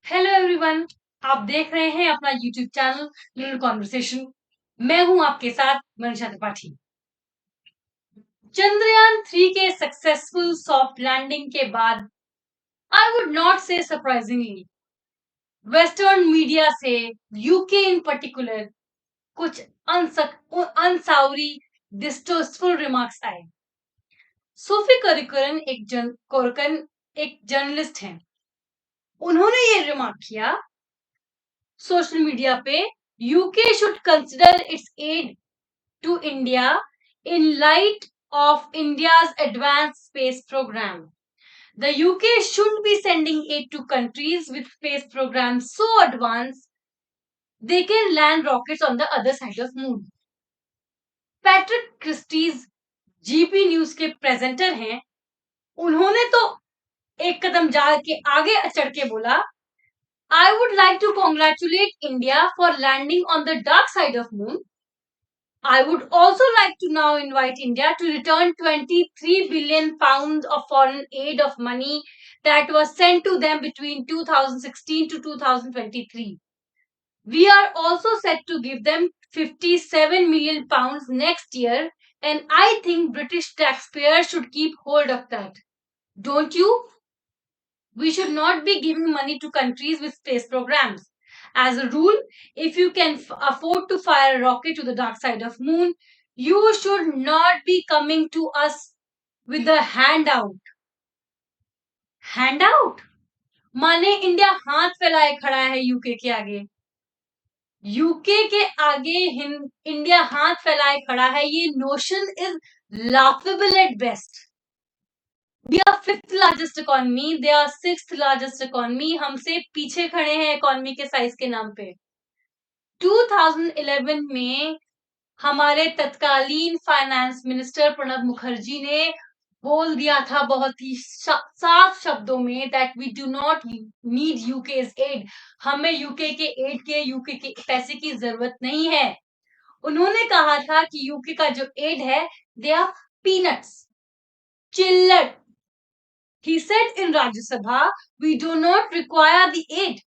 Hello everyone, आप देख रहे हैं अपना यूट्यूब चैनल लिटिल कॉन्वर्सेशन। मैं हूं आपके साथ मनीषा त्रिपाठी। चंद्रयान 3 के सक्सेसफुल सॉफ्ट लैंडिंग के बाद I would not say surprisingly western media से यूके इन पर्टिकुलर कुछ अनसाउरी डिस्ट्रेसफुल रिमार्क्स आए। सोफी कोरकन एक जर्नलिस्ट हैं। उन्होंने ये रिमार्क किया सोशल मीडिया पे, UK should consider its aid to India in light of India's advanced space program. The UK shouldn't be sending aid to countries with space programs so advanced they can land rockets on the other side of moon. Patrick Christie's GP news के presenter हैं। उन्होंने तो एक कदम जाके आगे चढ़ के बोला, I would like to congratulate India for landing on the dark side of moon. I would also like to now invite India to return 23 billion pounds of foreign aid of money that was sent to them between 2016 to 2023. We are also set to give them 57 million pounds next year, and I think British taxpayers should keep hold of that. Don't you? We should not be giving money to countries with space programs. As a rule, if you can afford to fire a rocket to the dark side of moon, you should not be coming to us with a handout. Handout? माने India हाथ फैलाए खड़ा है UK के आगे। UK के आगे India हाथ फैलाए खड़ा है, ये notion is laughable at best. We are 5th largest economy, they are 6th largest economy. हमसे पीछे खड़े हैं इकोनॉमी के साइज के नाम पे। 2011 में हमारे तत्कालीन फाइनेंस मिनिस्टर प्रणब मुखर्जी ने बोल दिया था बहुत ही साफ शब्दों में that we do not need UK's aid. हमें यूके के एड के यूके के पैसे की जरूरत नहीं है। उन्होंने कहा था कि यूके का जो एड है दे आर पीनट्स, चिल्लर। He said in Rajya Sabha, we do not require the aid.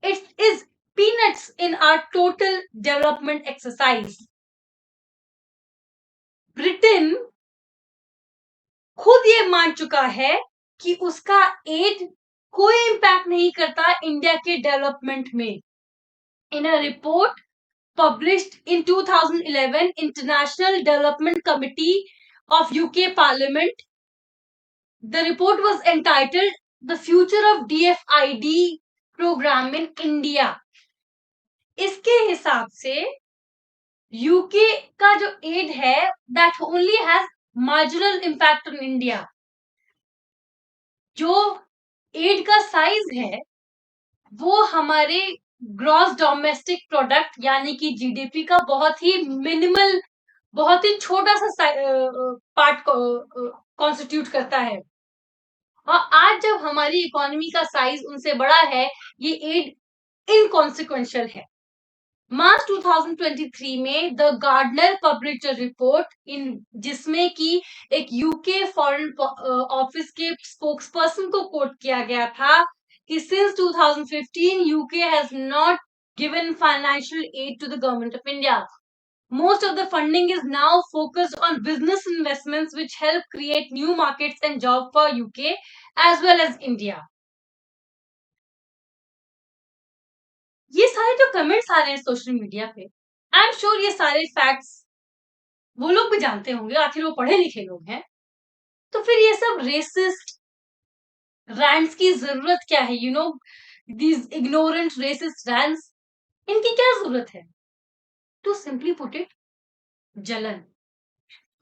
It is peanuts in our total development exercise. Britain खुद ये मान चुका है कि उसका एड कोई इंपैक्ट नहीं करता इंडिया के डेवलपमेंट में। इन a report published in 2011 International Development Committee of UK Parliament, the report was entitled The Future of DFID Program in India. इसके हिसाब से यूके का जो एड है that only has marginal impact on India. जो add का size है वो हमारे ग्रॉस डोमेस्टिक प्रोडक्ट यानी कि जीडीपी का बहुत ही मिनिमल, बहुत ही छोटा सा पार्ट कॉन्स्टिट्यूट करता है। और आज जब हमारी इकोनॉमी का साइज उनसे बड़ा है, ये एड इनकॉन्सिक्वेंशियल है। मार्च 2023 में the Guardian published a report जिसमें कि एक यूके फॉरेन ऑफिस के स्पोक्सपर्सन को कोट किया गया था कि since 2015 UK has not given financial aid to the government of India. Most of the funding is now focused on business investments which help create new markets and jobs for UK as well as India. ये सारे जो comments आ रहे हैं social media पे, I am sure ये सारे facts वो लोग भी जानते होंगे, आखिर वो पढ़े लिखे लोग हैं। तो फिर ये सब रेसिस्ट रैंट्स की जरूरत क्या है? You know, these ignorant racist rants, इनकी क्या जरूरत है? टू सिंपली पुट इट, जलन।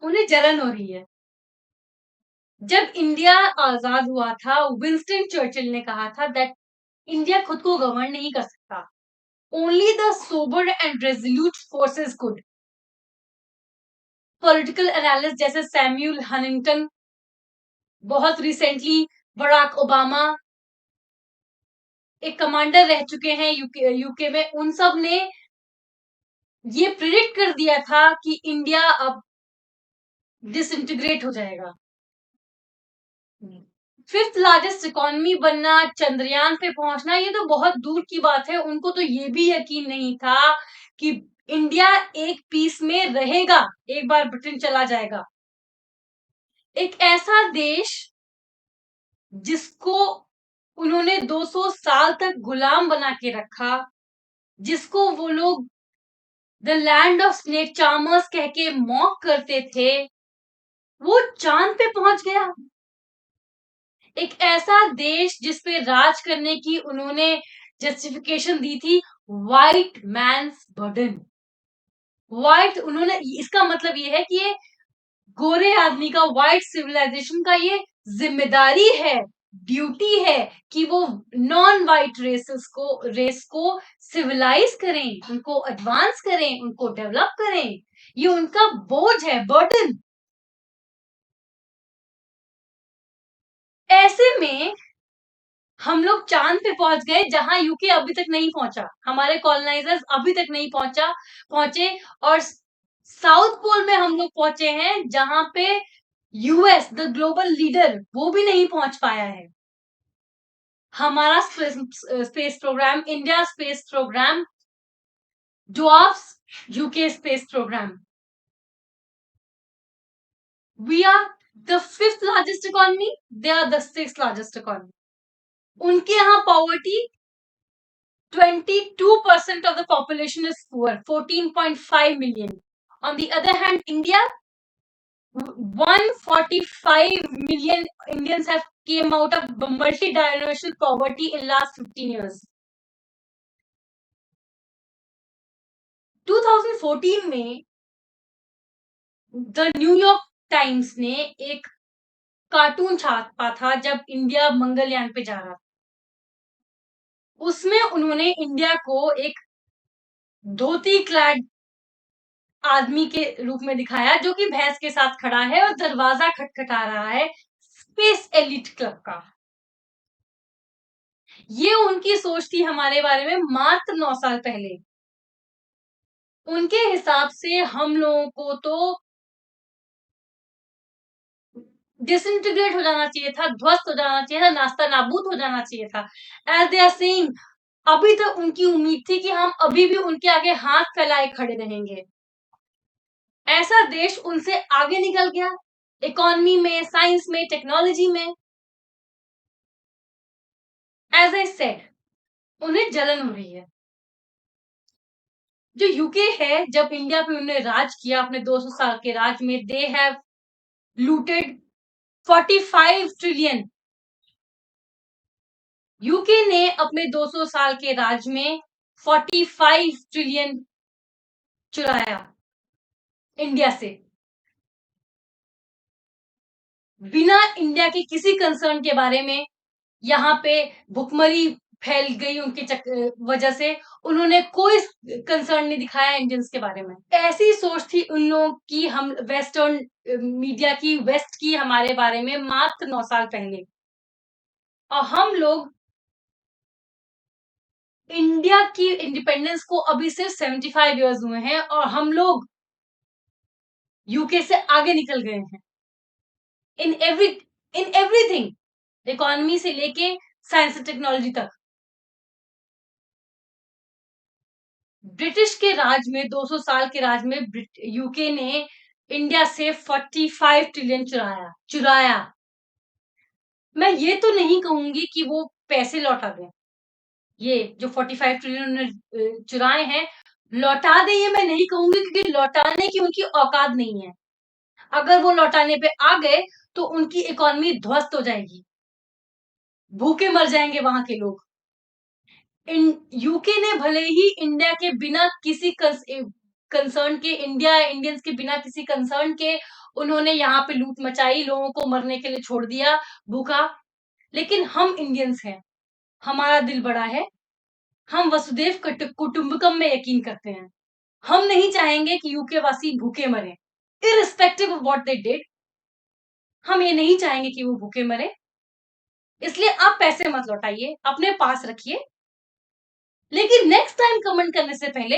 उन्हें जलन हो रही है। जब इंडिया आजाद हुआ था, विंस्टन चर्चिल ने कहा था दैट इंडिया खुद को गवर्न नहीं कर सकता, only the sober and resolute forces could. Political analyst जैसे सैम्यूल हनिंगटन, बहुत रिसेंटली बराक ओबामा एक कमांडर रह चुके हैं यूके में, उन सब ने ये प्रिडिक्ट कर दिया था कि इंडिया अब डिसइंटीग्रेट हो जाएगा। 5th लार्जेस्ट इकोनॉमी बनना, चंद्रयान पे पहुंचना, ये तो बहुत दूर की बात है। उनको तो ये भी यकीन नहीं था कि इंडिया एक पीस में रहेगा एक बार ब्रिटेन चला जाएगा। एक ऐसा देश जिसको उन्होंने 200 साल तक गुलाम बना के रखा, जिसको वो लोग the land of snake charmers कह के मॉक करते थे, वो चांद पे पहुंच गया। एक ऐसा देश जिस पे राज करने की उन्होंने जस्टिफिकेशन दी थी, व्हाइट मैन्स बर्डन। व्हाइट, उन्होंने, इसका मतलब ये है कि ये गोरे आदमी का, व्हाइट सिविलाइजेशन का ये जिम्मेदारी है, ड्यूटी है कि वो नॉन व्हाइट रेस को सिविलाइज करें, उनको एडवांस करें, उनको डेवलप करें। ये उनका बोझ है, बर्डन। ऐसे में हम लोग चांद पे पहुंच गए जहां यूके अभी तक नहीं पहुंचा, हमारे कॉलोनाइजर्स अभी तक नहीं पहुंचे। और साउथ पोल में हम लोग पहुंचे हैं जहां पे यूएस द ग्लोबल लीडर वो भी नहीं पहुंच पाया है। हमारा space programme, India space programme dwarfs UK space programme. We are the 5th largest economy, they are the 6th largest economy. उनके यहाँ poverty 22% of the population is poor, 14.5 million. On the other hand, India, 145 million Indians have came out of multi-dimensional poverty in last 15 years. 2014 में the New York times ने एक cartoon छापा था जब India Mangalyaan पे जा रहा था। उसमें उन्होंने इंडिया को एक धोती क्लैड आदमी के रूप में दिखाया जो कि भैंस के साथ खड़ा है और दरवाजा खटखटा रहा है स्पेस एलिट क्लब का। ये उनकी सोच थी हमारे बारे में मात्र 9 साल पहले। उनके हिसाब से हम लोगों को तो डिसइंटीग्रेट हो जाना चाहिए था, ध्वस्त हो जाना चाहिए था, नास्ता नाबूद हो जाना चाहिए था। एज दे आर सेइंग, अभी तक उनकी उम्मीद थी कि हम अभी भी उनके आगे हाथ फैलाए खड़े रहेंगे। ऐसा देश उनसे आगे निकल गया, इकोनॉमी में, साइंस में, टेक्नोलॉजी में। एज आई सेड, उन्हें जलन हो रही है। जो यूके है, जब इंडिया पे उन्होंने राज किया अपने 200 साल के राज में, they have looted 45 trillion. UK ने अपने 200 साल के राज में 45 ट्रिलियन चुराया इंडिया से, बिना इंडिया के किसी कंसर्न के बारे में। यहाँ पे भुखमरी फैल गई उनकी वजह से, उन्होंने कोई कंसर्न नहीं दिखाया इंडियंस के बारे में। ऐसी सोच थी उन लोगों की, हम वेस्टर्न मीडिया की, वेस्ट की हमारे बारे में मात्र 9 साल पहले। और हम लोग इंडिया की इंडिपेंडेंस को अभी सिर्फ 75 इयर्स हुए हैं और हम लोग यूके से आगे निकल गए हैं इन एवरीथिंग, इकोनॉमी से लेके साइंस एंड टेक्नोलॉजी तक। ब्रिटिश के राज में, 200 साल के राज में, यूके ने इंडिया से 45 ट्रिलियन चुराया। मैं ये तो नहीं कहूंगी कि वो पैसे लौटा दें, ये जो 45 ट्रिलियन उन्होंने चुराए हैं लौटा दे, ये मैं नहीं कहूंगी, क्योंकि लौटाने की उनकी औकात नहीं है। अगर वो लौटाने पे आ गए तो उनकी इकोनॉमी ध्वस्त हो जाएगी, भूखे मर जाएंगे वहां के लोग। यूके ने भले ही इंडिया के बिना किसी कंसर्न के, इंडियंस के बिना किसी कंसर्न के उन्होंने यहाँ पे लूट मचाई, लोगों को मरने के लिए छोड़ दिया भूखा, लेकिन हम इंडियंस हैं, हमारा दिल बड़ा है, हम वसुदेव कुटुंबकम में यकीन करते हैं। हम नहीं चाहेंगे कि यूके वासी भूखे मरे, irrespective of what they did. हम ये नहीं चाहेंगे कि वो भूखे मरे, इसलिए आप पैसे मत लौटाइए, अपने पास रखिए, लेकिन नेक्स्ट टाइम कमेंट करने से पहले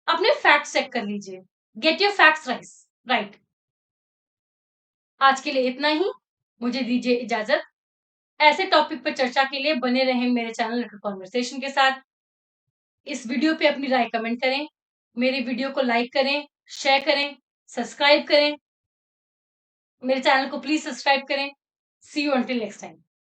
अपने फैक्ट्स चेक कर लीजिए। Get your facts right. आज के लिए इतना ही, मुझे दीजिए इजाजत। ऐसे टॉपिक पर चर्चा के लिए बने रहें मेरे चैनल लिटिल कॉन्वर्सेशन के साथ। इस वीडियो पे अपनी राय कमेंट करें, मेरी वीडियो को लाइक करें, शेयर करें, सब्सक्राइब करें। मेरे चैनल को प्लीज सब्सक्राइब करें। सी यू अंटिल नेक्स्ट टाइम।